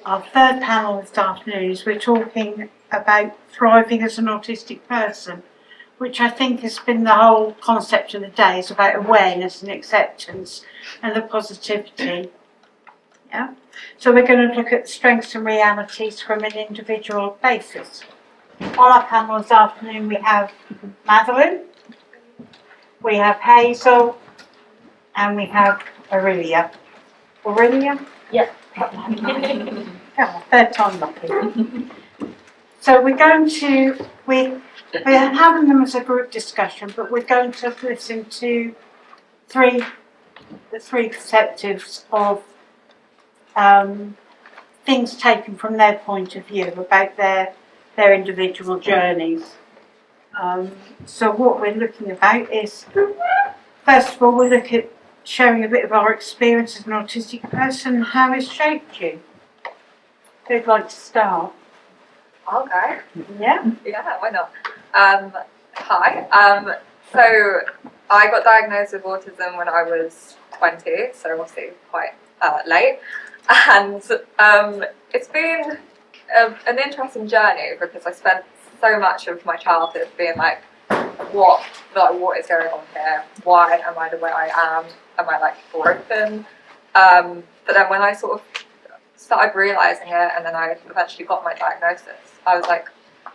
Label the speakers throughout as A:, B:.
A: Our third panel this afternoon is we're talking about thriving as an autistic person, which I think has been the whole concept of the day. It's about awareness and acceptance and the positivity. Yeah. So we're going to look at the strengths and realities from an individual basis. On our panel this afternoon we have Madeline, we have Hazel, and we have Aurelia. Aurelia?
B: Yeah.
A: Oh, third time lucky. So we're having them as a group discussion, but we're going to listen to the three perspectives of things taken from their point of view about their individual journeys. So what we're looking about is, first of all, we'll look at sharing a bit of our experience as an autistic person and how it's shaped you. Who'd like to start?
C: I'll go.
A: Yeah?
C: Yeah, why not? Hi. So I got diagnosed with autism when I was 20, so obviously quite late. And it's been an interesting journey because I spent so much of my childhood being like, what is going on here? Why am I the way I am? Am I like broken? But then when I sort of started realising it and then I eventually got my diagnosis, I was like,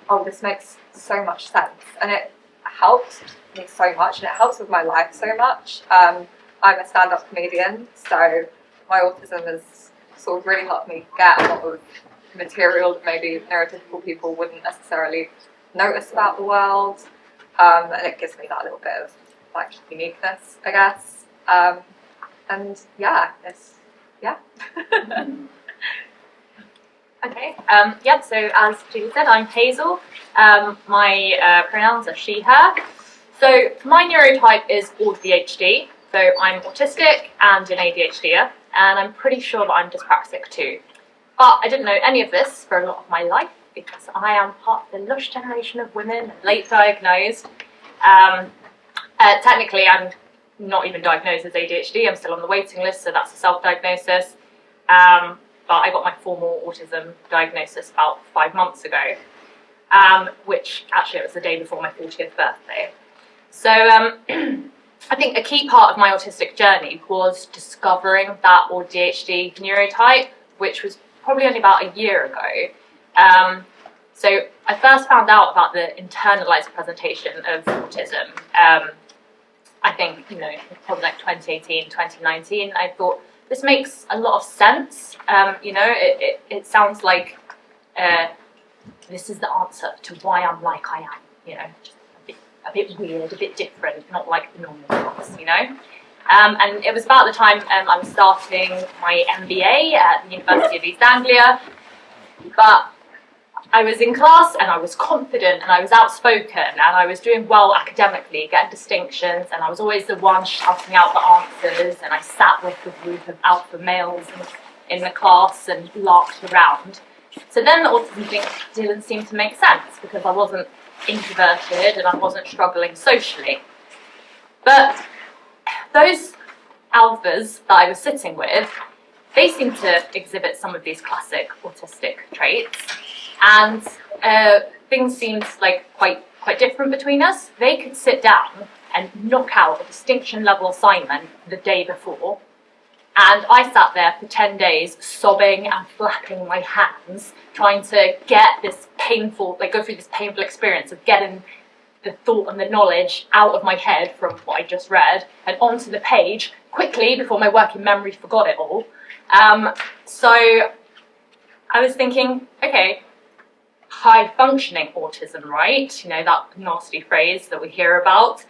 C: oh, this makes so much sense. And it helped me so much and it helps with my life so much. I'm a stand-up comedian, so my autism has sort of really helped me get a lot of material that maybe neurotypical people wouldn't necessarily notice about the world. And it gives me that little bit of like uniqueness, I guess. And yeah,
B: Okay, so as Julie said, I'm Hazel. My pronouns are she, her. So my neurotype is ADHD, so I'm autistic and an ADHDer, and I'm pretty sure that I'm dyspraxic too. But I didn't know any of this for a lot of my life because I am part of the lush generation of women late diagnosed. Technically, I'm not even diagnosed as ADHD, I'm still on the waiting list, so that's a self-diagnosis. But I got my formal autism diagnosis about 5 months ago, which actually it was the day before my 40th birthday. So I think a key part of my autistic journey was discovering that ADHD neurotype, which was probably only about a year ago. So I first found out about the internalized presentation of autism, I think, probably like 2018, 2019. I thought, this makes a lot of sense. It sounds like this is the answer to why I'm like I am, just a bit weird, a bit different, not like the normal ones, And it was about the time I was starting my MBA at the University of East Anglia, but I was in class and I was confident and I was outspoken and I was doing well academically, getting distinctions, and I was always the one shouting out the answers, and I sat with a group of alpha males in the class and laughed around. So then the autism thing didn't seem to make sense because I wasn't introverted and I wasn't struggling socially. But those alphas that I was sitting with, they seemed to exhibit some of these classic autistic traits. And things seemed like quite different between us. They could sit down and knock out a distinction level assignment the day before, and I sat there for 10 days sobbing and flapping my hands, trying to get this painful, go through this painful experience of getting the thought and the knowledge out of my head from what I just read and onto the page quickly before my working memory forgot it all. So I was thinking, okay, high-functioning autism, right? That nasty phrase that we hear about.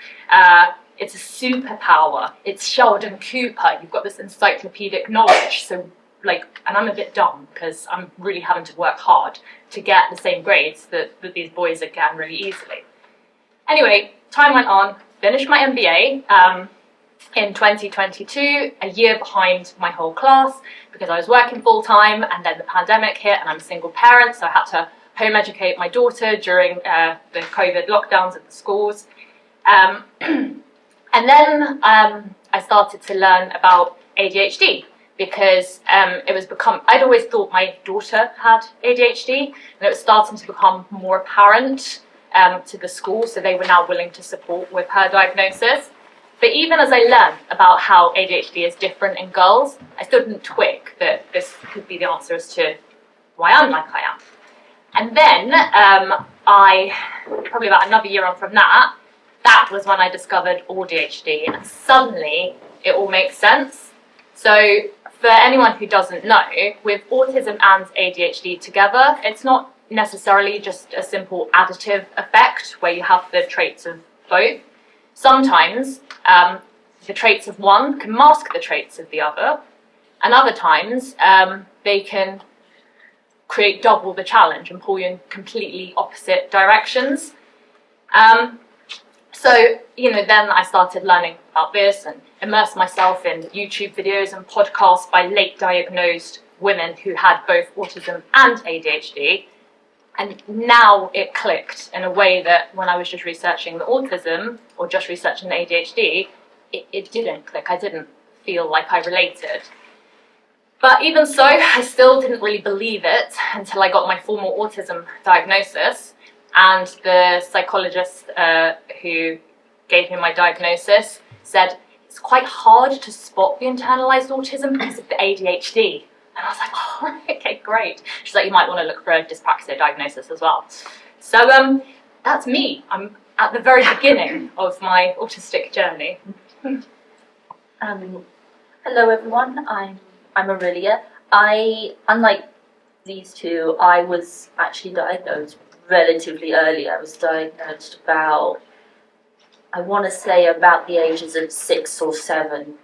B: It's a superpower. It's Sheldon Cooper. You've got this encyclopedic knowledge. So, and I'm a bit dumb because I'm really having to work hard to get the same grades that these boys are getting really easily. Anyway, time went on. Finished my MBA in 2022, a year behind my whole class because I was working full-time, and then the pandemic hit and I'm a single parent, so I had to home educate my daughter during the COVID lockdowns at the schools. And then I started to learn about ADHD because I'd always thought my daughter had ADHD, and it was starting to become more apparent to the school, so they were now willing to support with her diagnosis. But even as I learned about how ADHD is different in girls, I still didn't twig that this could be the answer as to why I'm like I am. And then probably about another year on from that was when I discovered ADHD, and suddenly it all makes sense. So for anyone who doesn't know, with autism and ADHD together, it's not necessarily just a simple additive effect where you have the traits of both. Sometimes the traits of one can mask the traits of the other, and other times they can create double the challenge and pull you in completely opposite directions. So, then I started learning about this and immersed myself in YouTube videos and podcasts by late diagnosed women who had both autism and ADHD. And now it clicked in a way that when I was just researching the autism or just researching the ADHD, it didn't click. I didn't feel like I related. But even so, I still didn't really believe it until I got my formal autism diagnosis. And the psychologist who gave me my diagnosis said, it's quite hard to spot the internalized autism because of the ADHD. And I was like, oh, okay, great. She's like, you might want to look for a dyspraxia diagnosis as well. So that's me. I'm at the very beginning of my autistic journey.
D: Hello everyone, I'm Aurelia. Unlike these two, I was actually diagnosed relatively early. I was diagnosed about, I want to say about the ages of 6 or 7.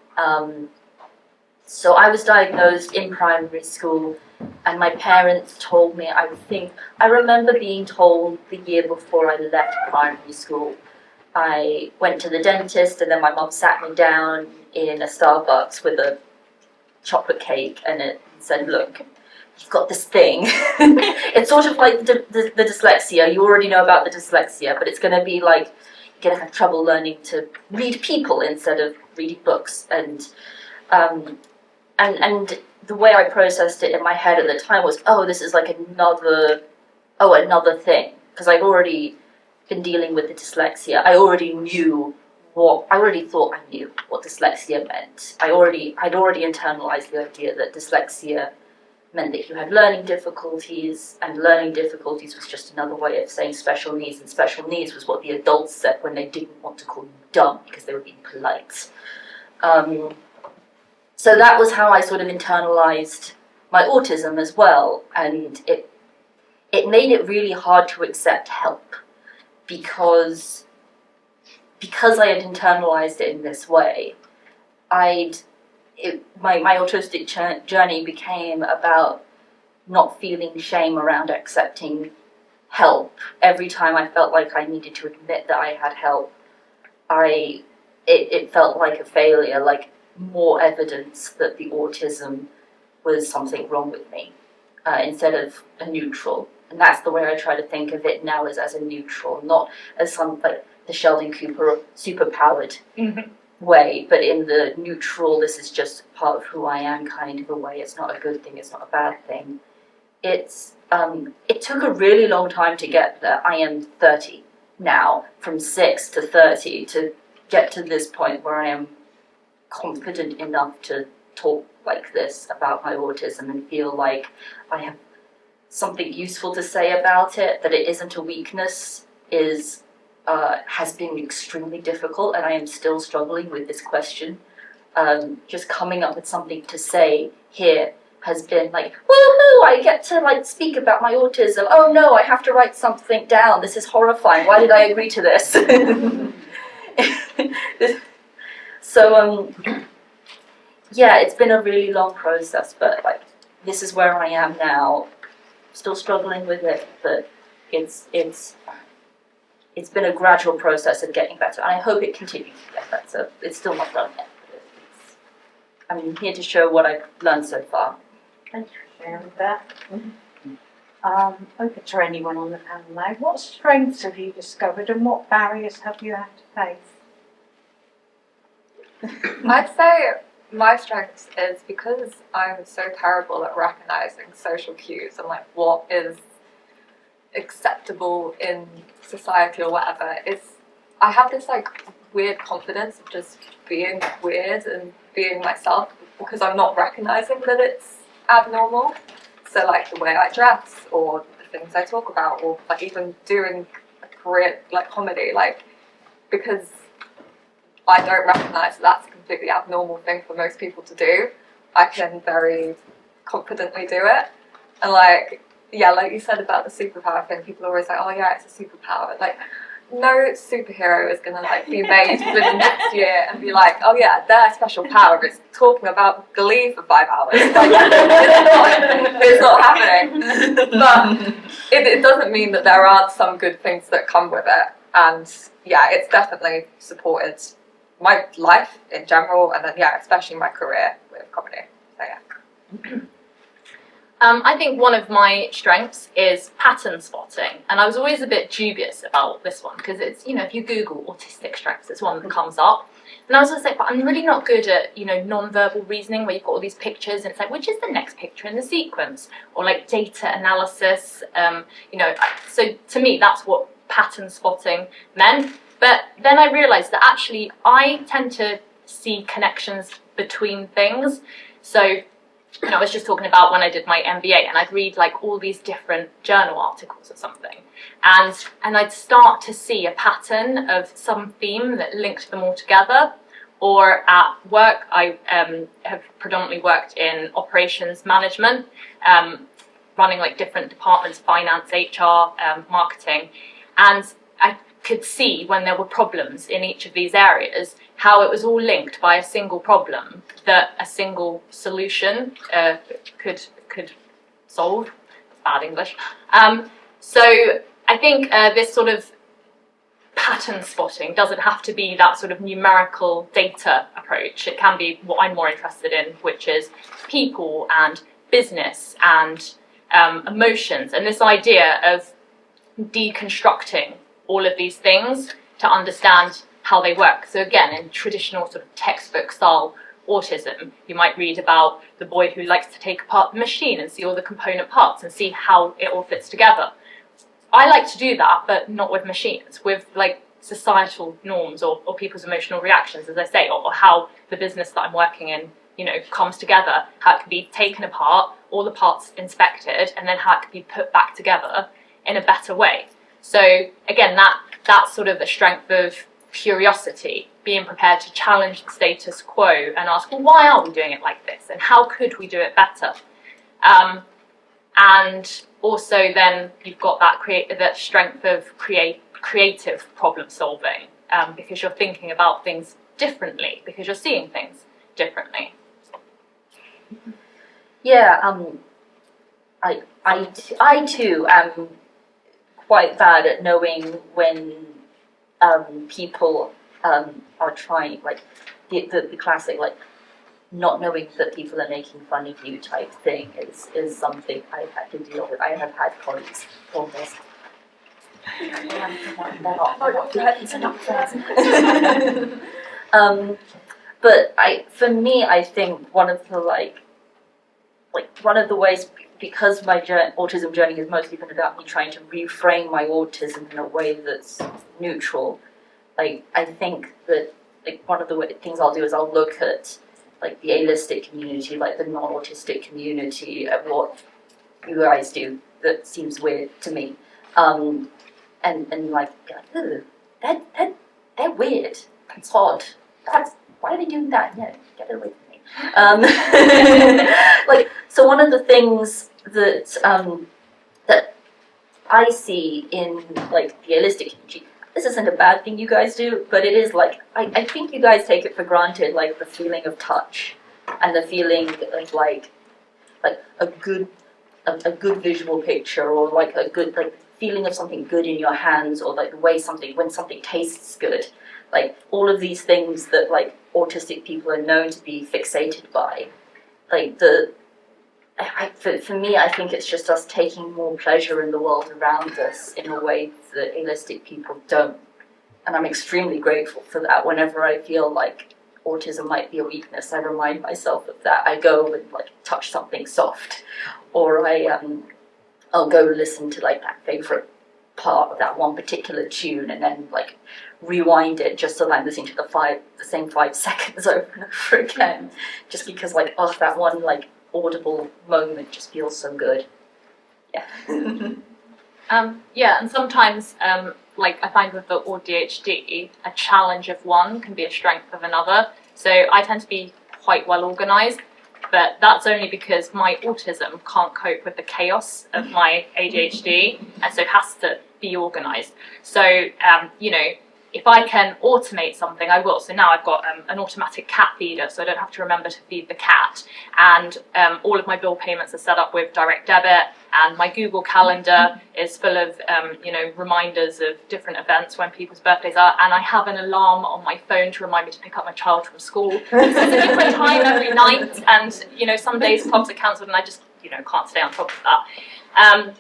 D: So I was diagnosed in primary school, and my parents told me, I remember being told the year before I left primary school. I went to the dentist, and then my mum sat me down in a Starbucks with a chocolate cake, and it said, look, you've got this thing. It's sort of like the dyslexia. You already know about the dyslexia, but it's going to be like you're going to have trouble learning to read people instead of reading books. And the way I processed it in my head at the time was, oh, this is like another thing. Because I've already been dealing with the dyslexia. I already thought I knew what dyslexia meant. I'd already internalized the idea that dyslexia meant that you had learning difficulties, and learning difficulties was just another way of saying special needs, and special needs was what the adults said when they didn't want to call you dumb because they were being polite. So that was how I sort of internalized my autism as well, and it made it really hard to accept help because I had internalized it in this way. My autistic journey became about not feeling shame around accepting help. Every time I felt like I needed to admit that I had help, it felt like a failure, like more evidence that the autism was something wrong with me, instead of a neutral. And that's the way I try to think of it now, as a neutral, not as some like the Sheldon Cooper superpowered way, but in the neutral, this is just part of who I am kind of a way. It's not a good thing, it's not a bad thing. It took a really long time to get there. I am 30 now, from 6 to 30, to get to this point where I am confident enough to talk like this about my autism and feel like I have something useful to say about it, that it isn't a weakness, has been extremely difficult, and I am still struggling with this question. Just coming up with something to say here has been like, woohoo, I get to like speak about my autism. Oh no, I have to write something down. This is horrifying. Why did I agree to this? So, yeah, it's been a really long process, but like, this is where I am now. Still struggling with it, but it's been a gradual process of getting better, and I hope it continues to get better. It's still not done yet. I'm here to show what I've learned so far.
A: Thank you for sharing that. Over to anyone on the panel now. What strengths have you discovered, and what barriers have you had to face?
C: I'd say my strength is because I'm so terrible at recognizing social cues and like what is acceptable in society or whatever, is I have this like weird confidence of just being weird and being myself because I'm not recognizing that it's abnormal. So like the way I dress or the things I talk about or like even doing a career like comedy, like because I don't recognize that that's a completely abnormal thing for most people to do, I can very confidently do it. And like, yeah, like you said about the superpower thing, people are always like, oh yeah, it's a superpower. Like, no superhero is gonna like be made within next year and be like, oh yeah, their special power is talking about Glee for 5 hours. Like, it's not happening. But it doesn't mean that there aren't some good things that come with it. And yeah, it's definitely supported my life in general, and then yeah, especially my career with comedy. So yeah.
B: I think one of my strengths is pattern spotting, and I was always a bit dubious about this one because it's, you know, if you Google autistic strengths, it's one that comes up, and I was just like, but I'm really not good at, you know, non-verbal reasoning where you've got all these pictures and it's like, which is the next picture in the sequence, or like data analysis, you know, so to me that's what pattern spotting meant. But then I realised that actually I tend to see connections between things. So, you know, I was just talking about when I did my MBA and I'd read like all these different journal articles or something. And I'd start to see a pattern of some theme that linked them all together. Or at work, I have predominantly worked in operations management, running like different departments, finance, HR, marketing. And I could see when there were problems in each of these areas, how it was all linked by a single problem that a single solution could solve. Bad English. So I think this sort of pattern spotting doesn't have to be that sort of numerical data approach. It can be what I'm more interested in, which is people and business and emotions, and this idea of deconstructing all of these things to understand how they work. So again, in traditional sort of textbook style autism, you might read about the boy who likes to take apart the machine and see all the component parts and see how it all fits together. I like to do that, but not with machines, with like societal norms or people's emotional reactions, as I say, or how the business that I'm working in, you know, comes together, how it can be taken apart, all the parts inspected, and then how it can be put back together in a better way. So again, that's sort of the strength of curiosity, being prepared to challenge the status quo and ask, well, why are we doing it like this? And how could we do it better? And also then you've got that strength of creative problem solving, because you're thinking about things differently, because you're seeing things differently.
D: Yeah, I too am quite bad at knowing when people are trying, like the classic, like not knowing that people are making fun of you type thing is something I've had to deal with. I have had colleagues almost. But for me, I think one of the ways, because my autism journey has mostly been about me trying to reframe my autism in a way that's neutral. Like, I think that like one of the things I'll do is I'll look at like the allistic community, like the non-autistic community, at what you guys do that seems weird to me, and like, ooh, they're weird. That's odd. Why are they doing that? No, get it away from me. Like, so one of the things that that I see in like the allistic community, this isn't a bad thing you guys do, but it is like, I think you guys take it for granted, like the feeling of touch and the feeling of like a good visual picture, or like a good like feeling of something good in your hands, or like the way when something tastes good. Like all of these things that like autistic people are known to be fixated by. Like for me, I think it's just us taking more pleasure in the world around us in a way that allistic people don't. And I'm extremely grateful for that whenever I feel like autism might be a weakness, I remind myself of that. I go and like touch something soft, or I'll go listen to like that favorite part of that one particular tune, and then like rewind it just so that I'm listening to the same 5 seconds over and over again, just because like, oh, that one like audible moment just feels so good. Yeah.
B: Yeah, and sometimes like I find with the ADHD, a challenge of one can be a strength of another. So I tend to be quite well organised, but that's only because my autism can't cope with the chaos of my ADHD, and so has to be organised. So, you know, if I can automate something, I will. So now I've got an automatic cat feeder, so I don't have to remember to feed the cat. And all of my bill payments are set up with direct debit, and my Google Calendar is full of, you know, reminders of different events when people's birthdays are. And I have an alarm on my phone to remind me to pick up my child from school. So it's a different time every night, and, you know, some days clubs are cancelled, and I just, you know, can't stay on top of that.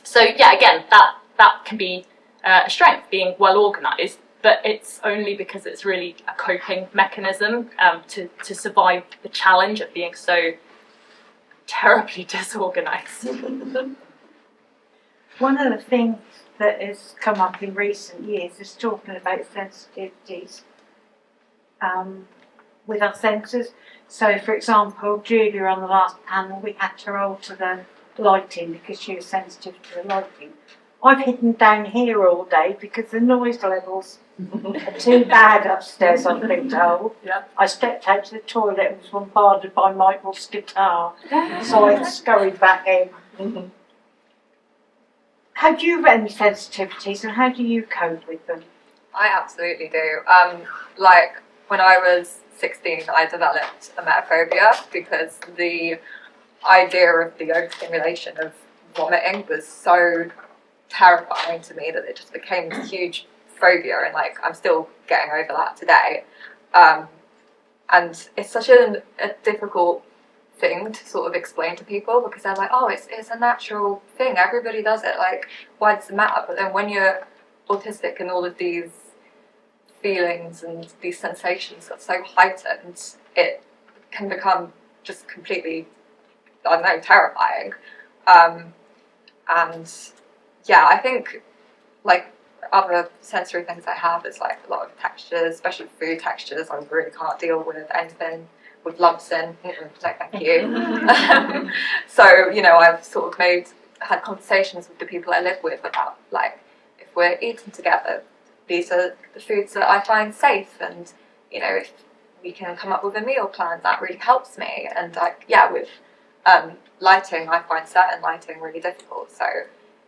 B: So yeah, again, that can be a strength, being well organised. But it's only because it's really a coping mechanism to survive the challenge of being so terribly disorganised.
A: One of the things that has come up in recent years is talking about sensitivities with our senses. So, for example, Julia on the last panel, we had to alter the lighting because she was sensitive to the lighting. I've hidden down here all day because the noise levels are too bad upstairs, I've been told.
B: Yeah.
A: I stepped out to the toilet and was bombarded by Michael's guitar, so I scurried back in. Have you any sensitivities, and how do you cope with them?
C: I absolutely do. Like when I was 16, I developed emetophobia because the idea of the overstimulation of vomiting was so terrifying to me that it just became this huge phobia, and like I'm still getting over that today. And it's such a difficult thing to sort of explain to people because they're like, oh, it's a natural thing, everybody does it, like why does it matter? But then when you're autistic and all of these feelings and these sensations are so heightened, it can become just completely, I don't know, terrifying. And yeah, I think like other sensory things I have is like a lot of textures, especially food textures. I really can't deal with anything with lumps in. No, thank you. So, you know, I've sort of had conversations with the people I live with about like, if we're eating together, these are the foods that I find safe, and you know, if we can come up with a meal plan, that really helps me. And like, yeah, with lighting, I find certain lighting really difficult. So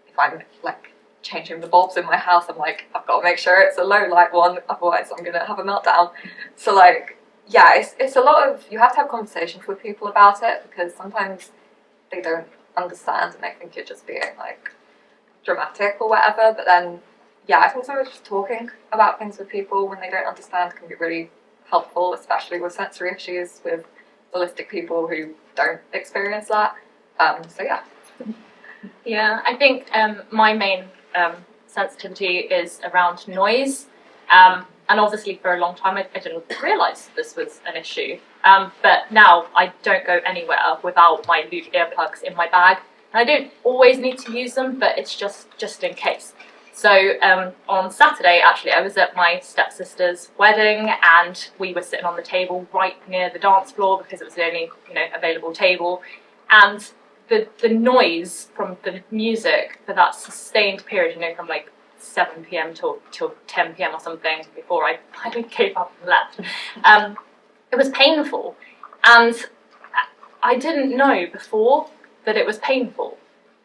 C: if I'm like changing the bulbs in my house, I'm like, I've got to make sure it's a low light one, otherwise I'm gonna have a meltdown. So like, yeah, it's a lot of, you have to have conversations with people about it because sometimes they don't understand and they think you're just being like dramatic or whatever. But then, yeah, I think sometimes just talking about things with people when they don't understand can be really helpful, especially with sensory issues with autistic people who don't experience that. So yeah.
B: Yeah, I think my main sensitivity is around noise. And obviously for a long time I didn't realise this was an issue. But now I don't go anywhere without my loop earplugs in my bag. And I don't always need to use them, but it's just in case. So on Saturday, actually, I was at my stepsister's wedding, and we were sitting on the table right near the dance floor because it was the only, you know, available table. And the noise from the music for that sustained period, you know, from like 7 p.m. till 10 p.m. or something before I finally gave up and left. It was painful, and I didn't know before that it was painful,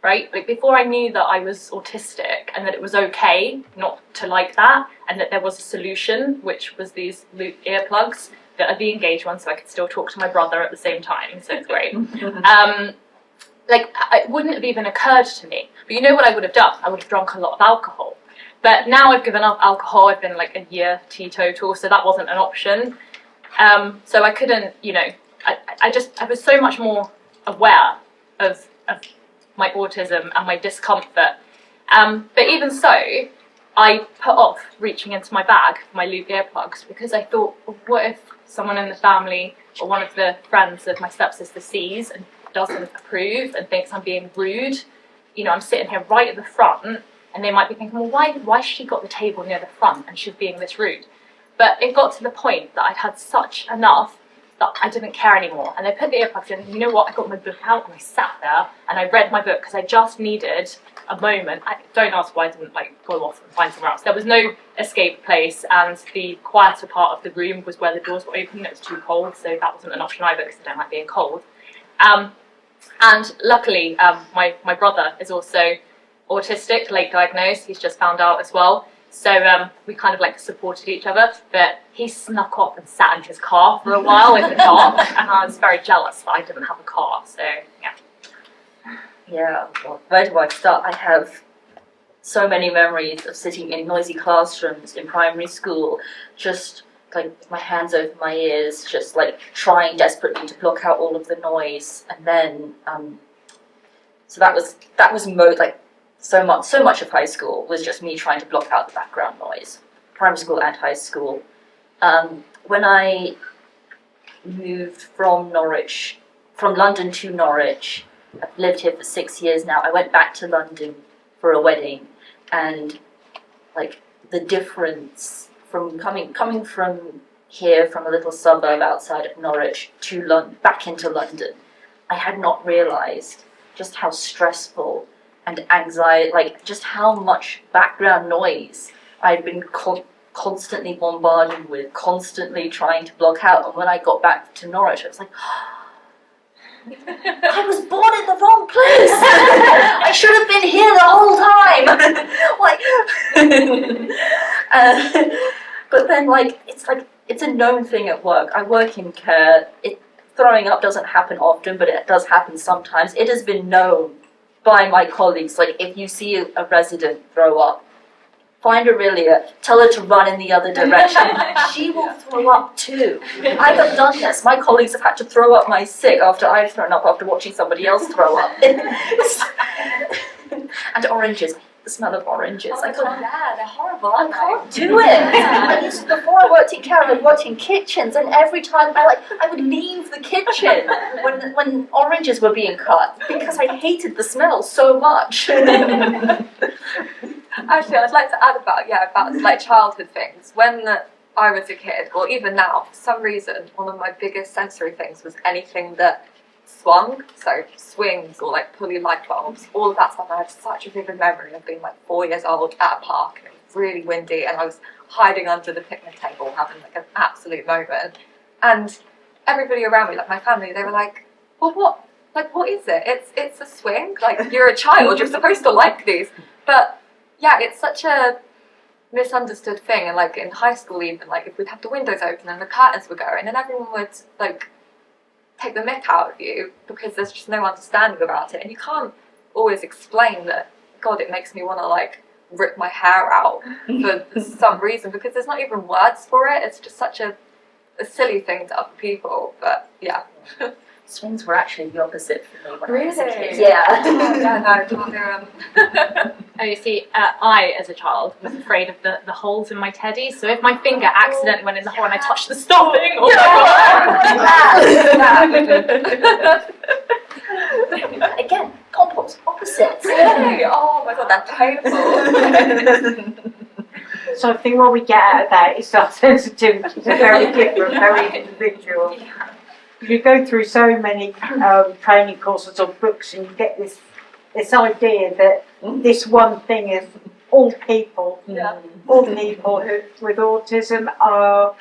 B: right? Like before I knew that I was autistic and that it was okay not to like that, and that there was a solution, which was these loop earplugs that are the engaged ones, so I could still talk to my brother at the same time, so it's great. Like, it wouldn't have even occurred to me. But you know what I would have done? I would have drunk a lot of alcohol. But now I've given up alcohol. I've been like a year teetotal, so that wasn't an option. So I couldn't, you know, I was so much more aware of my autism and my discomfort. But even so, I put off reaching into my bag for my loop earplugs because I thought, well, what if someone in the family or one of the friends of my stepsister sees and doesn't approve and thinks I'm being rude? You know, I'm sitting here right at the front, and they might be thinking, well, why has she got the table near the front and she's being this rude? But it got to the point that I'd had such enough that I didn't care anymore. And I put the earplugs in, and you know what? I got my book out and I sat there and I read my book because I just needed a moment. Don't ask why I didn't go off and find somewhere else. There was no escape place, and the quieter part of the room was where the doors were open. It was too cold, so that wasn't an option either because I don't like being cold. And luckily, my brother is also autistic, late diagnosed. He's just found out as well. So we kind of supported each other, but he snuck off and sat in his car for a while in the dark, and I was very jealous that I didn't have a car. So yeah.
D: Yeah, well, where do I start? I have so many memories of sitting in noisy classrooms in primary school, just with my hands over my ears, just trying desperately to block out all of the noise. And then, so that was so much of high school was just me trying to block out the background noise, primary school and high school. When I moved from London to Norwich, I've lived here for 6 years now. I went back to London for a wedding, and the difference from coming from here, from a little suburb outside of Norwich to back into London, I had not realised just how stressful and anxiety, just how much background noise I'd been constantly bombarded with, constantly trying to block out. And when I got back to Norwich, I was like, I was born in the wrong place. I should have been here the whole time. But then, it's a known thing at work. I work in care. Throwing up doesn't happen often, but it does happen sometimes. It has been known by my colleagues, if you see a resident throw up, find Aurelia, tell her to run in the other direction. She will throw up too. I have done this. My colleagues have had to throw up my sick after I've thrown up after watching somebody else throw up. And oranges. The smell of oranges.
C: Oh my God, yeah, they're horrible, aren't
D: I can't do it. Before I worked in care, I worked in kitchens, and every time I would leave the kitchen when oranges were being cut because I hated the smell so much.
C: Actually, I'd like to add about childhood things. When I was a kid, or even now, for some reason, one of my biggest sensory things was anything that swung, so swings or pulley light bulbs, all of that stuff. I had such a vivid memory of being 4 years old at a park, and it was really windy, and I was hiding under the picnic table having an absolute moment. And everybody around me, my family, they were like, well, what is it? It's a swing. You're a child, you're supposed to like these. But yeah, it's such a misunderstood thing. And in high school even, if we'd have the windows open and the curtains were going, and everyone would take the mick out of you because there's just no understanding about it, and you can't always explain that. God, it makes me want to rip my hair out for some reason, because there's not even words for it. It's just such a silly thing to other people. But yeah.
D: Swings were actually the opposite for me when I was a
C: Really?
D: kid. Yeah.
C: Yeah, no,
B: Oh, you see, I, as a child, was afraid of the holes in my teddy. So if my finger accidentally went in the hole and I touched the stuffing, oh my God!
D: Again, compost, opposites.
C: Really? Oh my God, that's painful.
A: So I think what we get out of that is our sensitivities are very different, very individual. You go through so many training courses or books, and you get this idea that this one thing is all people.
C: Yeah.
A: All people with autism are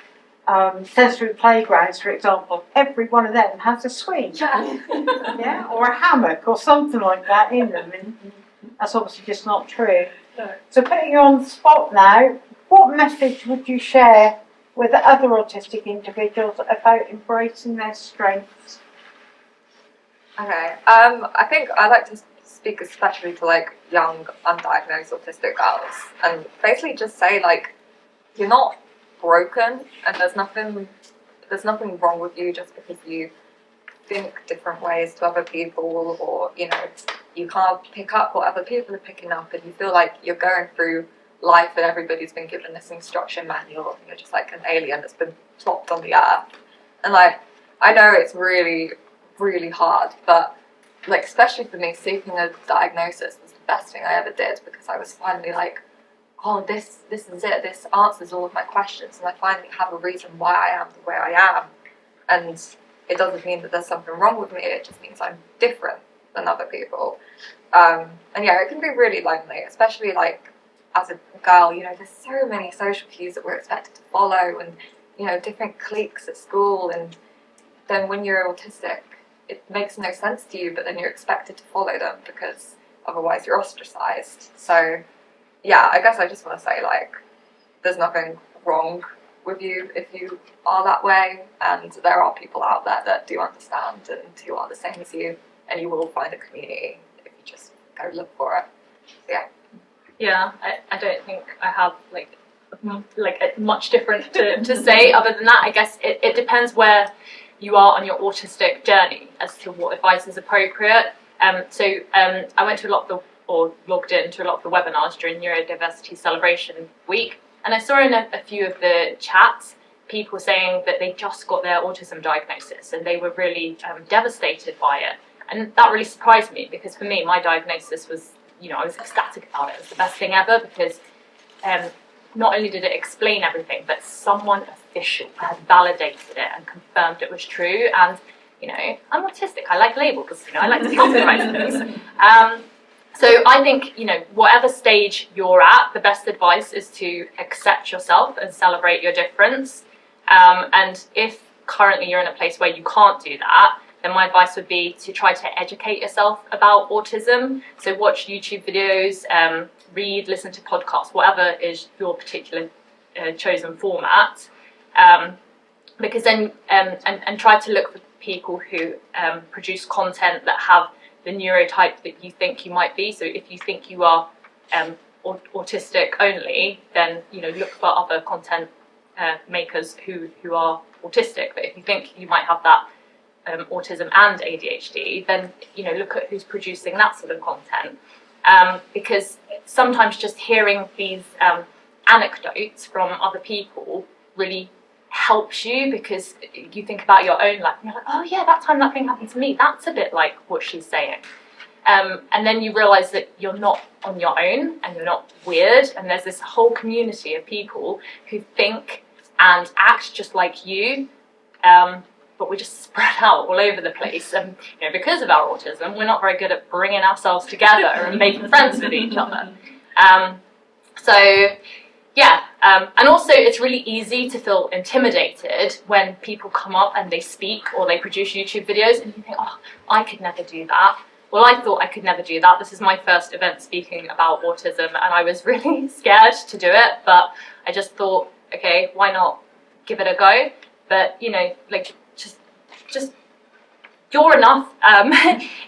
A: sensory playgrounds, for example. Every one of them has a swing, yeah, or a hammock or something like that in them, and that's obviously just not true.
C: No.
A: So putting you on the spot now, what message would you share with other autistic individuals about embracing their strengths?
C: Okay. I think I like to speak especially to young undiagnosed autistic girls, and basically just say you're not broken, and there's nothing wrong with you just because you think different ways to other people, or you can't pick up what other people are picking up, and you feel like you're going through life and everybody's been given this instruction manual and you're just like an alien that's been plopped on the earth. And like, I know it's really, really hard, but like, especially for me, seeking a diagnosis was the best thing I ever did, because I was finally like, oh, this is it, this answers all of my questions, and I finally have a reason why I am the way I am. And it doesn't mean that there's something wrong with me, it just means I'm different than other people. And yeah, it can be really lonely, especially like as a girl, you know, there's so many social cues that we're expected to follow, and, you know, different cliques at school, and then when you're autistic, it makes no sense to you, but then you're expected to follow them because otherwise you're ostracized. So yeah, I guess I just want to say, like, there's nothing wrong with you if you are that way, and there are people out there that do understand and who are the same as you, and you will find a community if you just go look for it. So, yeah.
B: Yeah, I don't think I have like much different to say other than that. I guess it depends where you are on your autistic journey as to what advice is appropriate. I went to a lot of logged into a lot of the webinars during Neurodiversity Celebration Week, and I saw in a few of the chats people saying that they just got their autism diagnosis and they were really devastated by it. And that really surprised me, because for me, my diagnosis was, you know, I was ecstatic about it. It was the best thing ever, because not only did it explain everything, but someone official had validated it and confirmed it was true. And, you know, I'm autistic. I like labels. You know, I like to categorize things. So I think, you know, whatever stage you're at, the best advice is to accept yourself and celebrate your difference. And if currently you're in a place where you can't do that, then my advice would be to try to educate yourself about autism. So watch YouTube videos, read, listen to podcasts, whatever is your particular chosen format. Because then, and try to look for people who produce content that have the neurotype that you think you might be. So if you think you are autistic only, then, you know, look for other content makers who are autistic. But if you think you might have that autism and ADHD, then, you know, look at who's producing that sort of content. Because sometimes just hearing these anecdotes from other people really helps you, because you think about your own life and you're like, oh yeah, that time that thing happened to me, that's a bit like what she's saying. And then you realise that you're not on your own and you're not weird, and there's this whole community of people who think and act just like you, but we're just spread out all over the place. And, you know, because of our autism, we're not very good at bringing ourselves together and making friends with each other. And also it's really easy to feel intimidated when people come up and they speak or they produce YouTube videos, and you think, oh, I could never do that. Well, I thought I could never do that. This is my first event speaking about autism, and I was really scared to do it, but I just thought, okay, why not give it a go? But, you know, like, just you're enough.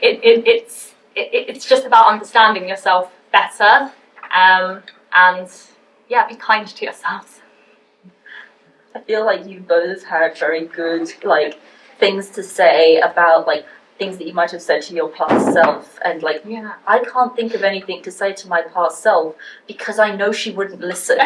B: It's just about understanding yourself better, and yeah, be kind to yourselves.
D: I feel like you both had very good, like, things to say about, like, things that you might have said to your past self, and like,
B: Yeah.
D: I can't think of anything to say to my past self because I know she wouldn't listen.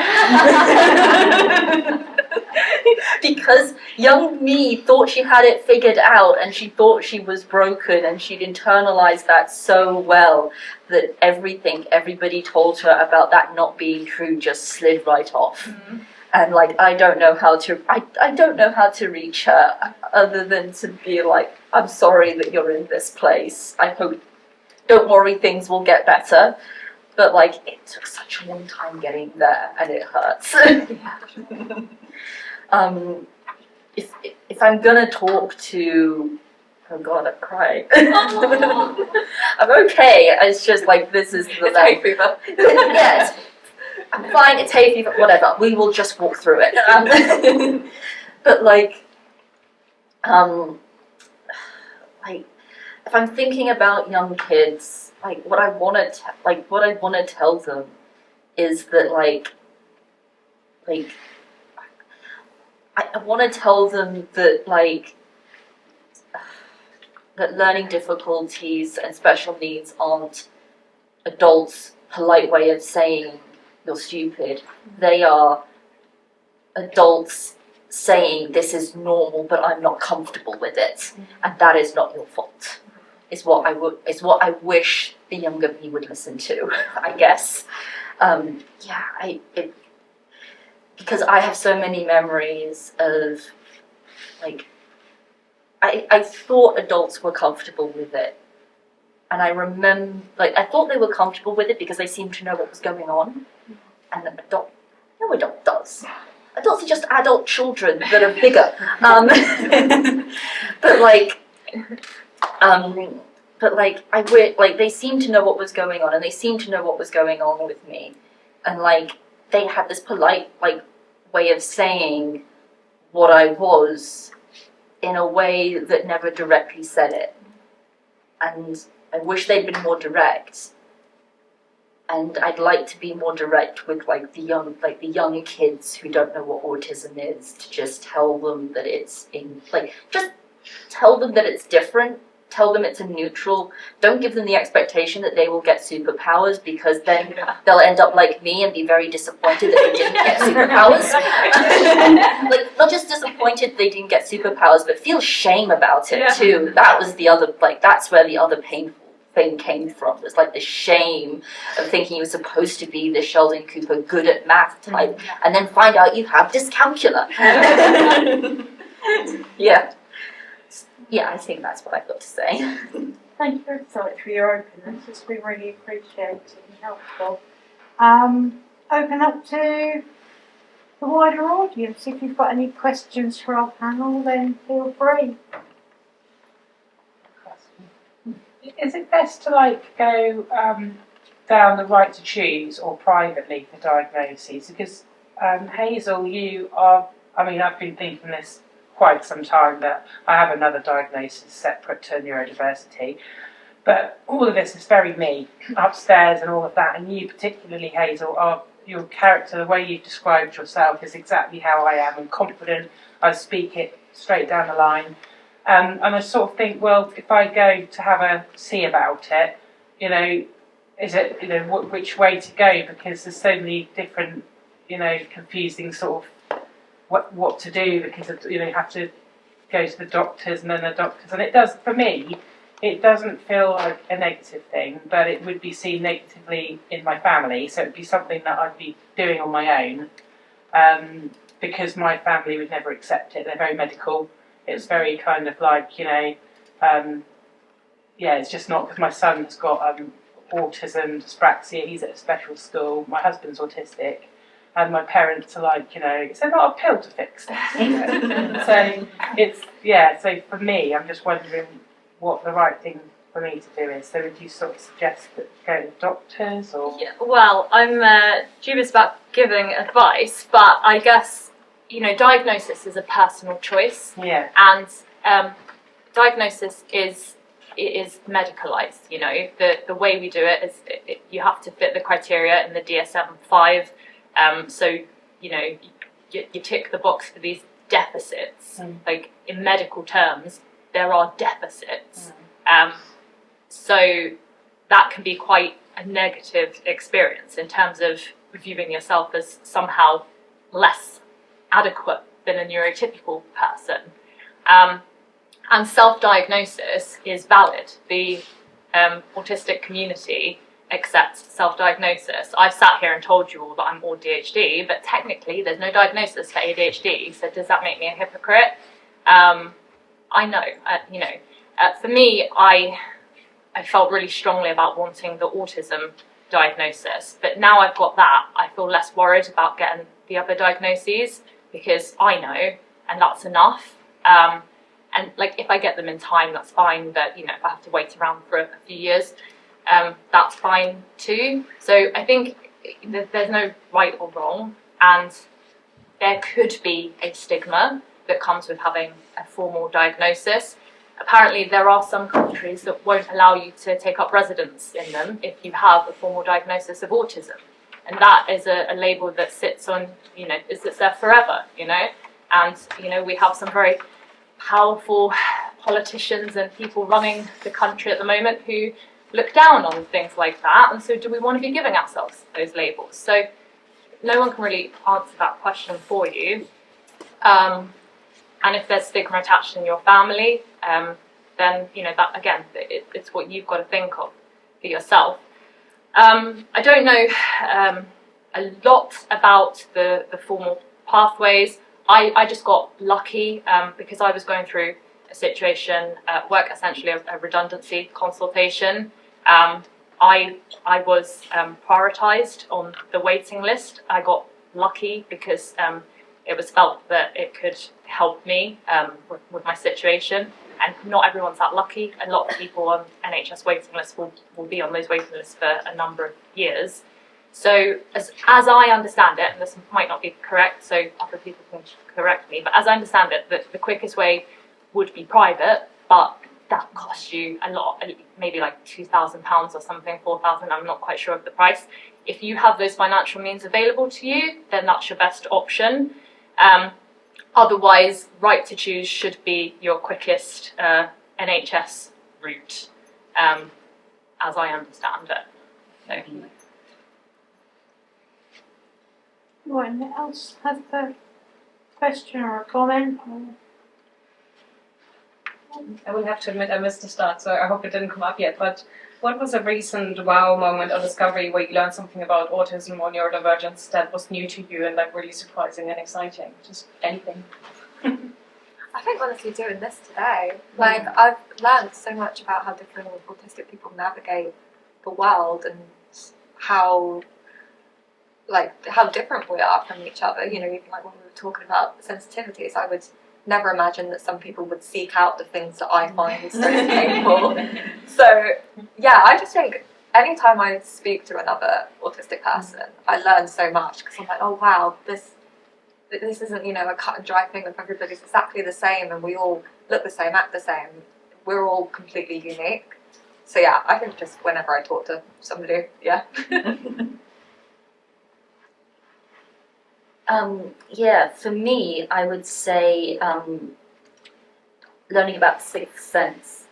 D: Because young me thought she had it figured out, and she thought she was broken, and she'd internalized that so well that everything everybody told her about that not being true just slid right off.
B: Mm-hmm.
D: And like, I don't know how to reach her other than to be like, I'm sorry that you're in this place. I hope, don't worry, things will get better. But like, it took such a long time getting there, and it hurts. If I'm gonna talk to, oh God, I'm crying. I'm okay. It's just like, this is the
C: It's hay fever.
D: Yes. I'm fine, it's hay fever, whatever, we will just walk through it. But like, if I'm thinking about young kids, like what I want to tell them is that I want to tell them that that learning difficulties and special needs aren't adults' polite way of saying you're stupid. They are adults saying this is normal, but I'm not comfortable with it, and that is not your fault. Is what I wish the younger me would listen to, I guess. Because I have so many memories of, like, I thought adults were comfortable with it. And I remember, like, I thought they were comfortable with it because they seemed to know what was going on. And no adult does. Adults are just adult children that are bigger. They seemed to know what was going on, and they seemed to know what was going on with me. And, like, they had this polite, like, way of saying what I was in a way that never directly said it. And I wish they'd been more direct. And I'd like to be more direct with, like, the young kids who don't know what autism is, to just tell them that it's just tell them that it's different. Tell them it's a neutral. Don't give them the expectation that they will get superpowers, because then they'll end up like me and be very disappointed that they didn't get superpowers. Like, not just disappointed they didn't get superpowers, but feel shame about it too. That was the other, like, that's where the other painful thing came from. Was like the shame of thinking you were supposed to be the Sheldon Cooper good at math type, and then find out you have dyscalculia. Yeah, I think that's what I've got to say.
A: Thank you very much for your openness. It's been really appreciated and helpful. Open up to the wider audience. If you've got any questions for our panel, then feel free.
E: Is it best to, like, go down the right to choose or privately for diagnoses? Because Hazel, you are, I mean, I've been thinking this quite some time, that I have another diagnosis separate to neurodiversity, but all of this is very me, upstairs and all of that, and you particularly, Hazel, are your character, the way you've described yourself is exactly how I am. I'm confident, I speak it straight down the line, and I sort of think, well, if I go to have a see about it, you know, is it, you know, which way to go, because there's so many different, you know, confusing sort of what to do, because of, you know, you have to go to the doctors and then the doctors, and it does, for me, it doesn't feel like a negative thing, but it would be seen negatively in my family, so it would be something that I'd be doing on my own, because my family would never accept it. They're very medical. It's very kind of like, you know, it's just not, because my son's got autism, dyspraxia, he's at a special school, my husband's autistic, and my parents are like, you know, it's not a pill to fix this. So it's, so for me, I'm just wondering what the right thing for me to do is. So would you sort of suggest that go to doctors, or?
B: Yeah, well, I'm dubious about giving advice, but I guess, you know, diagnosis is a personal choice.
E: Yeah.
B: And diagnosis is medicalised, you know. The way we do it is you have to fit the criteria in the DSM-5. So, you know, you tick the box for these deficits. Like, in medical terms, there are deficits. So that can be quite a negative experience in terms of viewing yourself as somehow less adequate than a neurotypical person. And self-diagnosis is valid. The autistic community accepts self-diagnosis. I've sat here and told you all that I'm ADHD, but technically there's no diagnosis for ADHD, so does that make me a hypocrite? I know, you know. For me, I felt really strongly about wanting the autism diagnosis, but now I've got that, I feel less worried about getting the other diagnoses, because I know, and that's enough. And, like, if I get them in time, that's fine, but, you know, if I have to wait around for a few years, that's fine too. So I think there's no right or wrong, and there could be a stigma that comes with having a formal diagnosis. Apparently there are some countries that won't allow you to take up residence in them if you have a formal diagnosis of autism, and that is a label that sits on, you know, it sits there forever, you know. And, you know, we have some very powerful politicians and people running the country at the moment who look down on things like that, and so do we want to be giving ourselves those labels? So no one can really answer that question for you. And if there's stigma attached in your family, then that again, it's what you've got to think of for yourself. I don't know a lot about the formal pathways. I just got lucky because I was going through a situation at work, essentially a redundancy consultation. I was prioritised on the waiting list. I got lucky because it was felt that it could help me with my situation. And not everyone's that lucky. A lot of people on NHS waiting lists will be on those waiting lists for a number of years. So as I understand it, and this might not be correct, so other people can correct me, but as I understand it, the quickest way would be private, but that costs you a lot, maybe like £2,000 or something, 4,000, I'm not quite sure of the price. If you have those financial means available to you, then that's your best option. Otherwise, right to choose should be your quickest NHS route, as I understand it. So.
A: Anyone else have a question or a comment?
F: I will have to admit I missed the start, so I hope it didn't come up yet. But what was a recent wow moment or discovery where you learned something about autism or neurodivergence that was new to you and like really surprising and exciting? Just anything.
C: I think honestly doing this today, like I've learned so much about how different autistic people navigate the world and how different we are from each other. Even like when we were talking about sensitivities, I would never imagine that some people would seek out the things that I find so painful. So yeah, I just think anytime I speak to another autistic person, I learn so much because I'm like, oh wow, this isn't a cut and dry thing of everybody's exactly the same and we all look the same, act the same. We're all completely unique. So yeah, I think just whenever I talk to somebody, yeah.
D: For me, I would say learning about the sixth sense.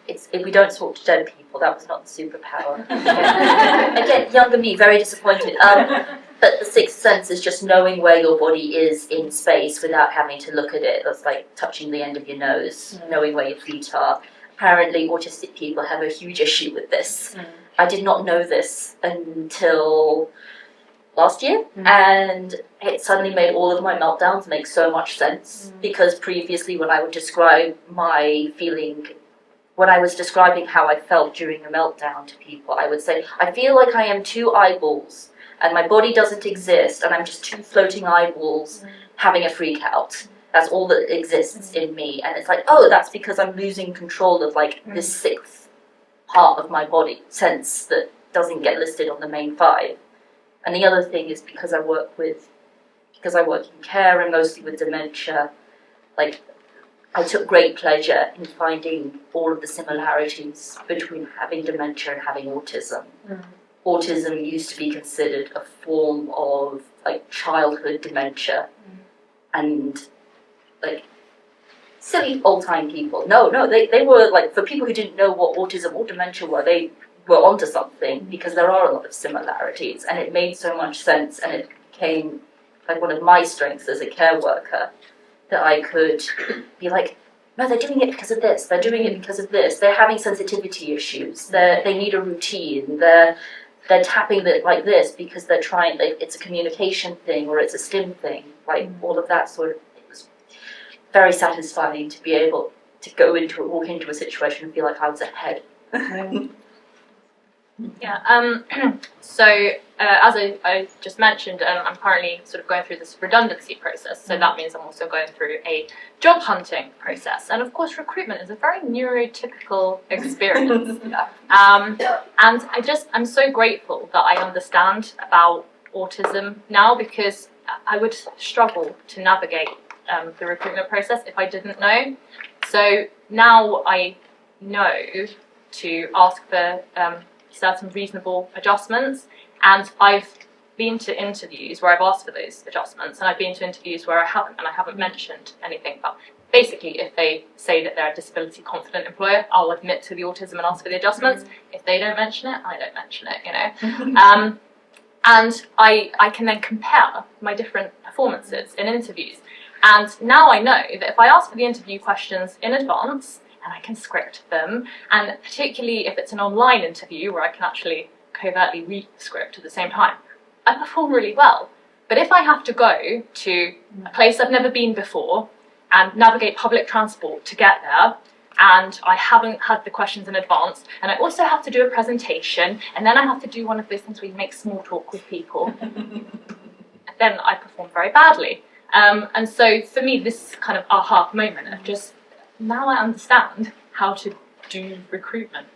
D: If we don't talk to dead people, that was not the superpower. Again, younger me, very disappointed. But the sixth sense is just knowing where your body is in space without having to look at it. That's like touching the end of your nose, knowing where your feet are. Apparently, autistic people have a huge issue with this. I did not know this until last year, and it suddenly made all of my meltdowns make so much sense, because previously when I would describe my feeling, when I was describing how I felt during a meltdown to people, I would say, I feel like I am two eyeballs and my body doesn't exist and I'm just two floating eyeballs having a freak out. That's all that exists in me. And it's like, oh, that's because I'm losing control of like this sixth part of my body sense that doesn't get listed on the main five. And the other thing is because I work in care and mostly with dementia, like I took great pleasure in finding all of the similarities between having dementia and having autism. Autism used to be considered a form of like childhood dementia, and like silly old-time people. No, they were like, for people who didn't know what autism or dementia were, they were onto something, because there are a lot of similarities, and it made so much sense, and it became like one of my strengths as a care worker, that I could be like, no, they're doing it because of this, they're doing it because of this, they're having sensitivity issues, they need a routine, they're tapping it like this because they're trying, like, it's a communication thing or it's a STEM thing, like all of that sort of, it was very satisfying to be able to walk into a situation and feel like I was ahead.
B: Yeah, so as I just mentioned, I'm currently sort of going through this redundancy process, so that means I'm also going through a job hunting process, and of course recruitment is a very neurotypical experience. And I'm so grateful that I understand about autism now, because I would struggle to navigate the recruitment process if I didn't know. So now I know to ask for certain reasonable adjustments, and I've been to interviews where I've asked for those adjustments, and I've been to interviews where I haven't mentioned anything. But basically, if they say that they're a disability confident employer, I'll admit to the autism and ask for the adjustments. If they don't mention it, I don't mention it, And I can then compare my different performances in interviews. And now I know that if I ask for the interview questions in advance, and I can script them, and particularly if it's an online interview where I can actually covertly read the script at the same time, I perform really well. But if I have to go to a place I've never been before and navigate public transport to get there, and I haven't had the questions in advance, and I also have to do a presentation, and then I have to do one of those things where you make small talk with people, then I perform very badly. And so for me, this kind of aha moment of just, now I understand how to do recruitment.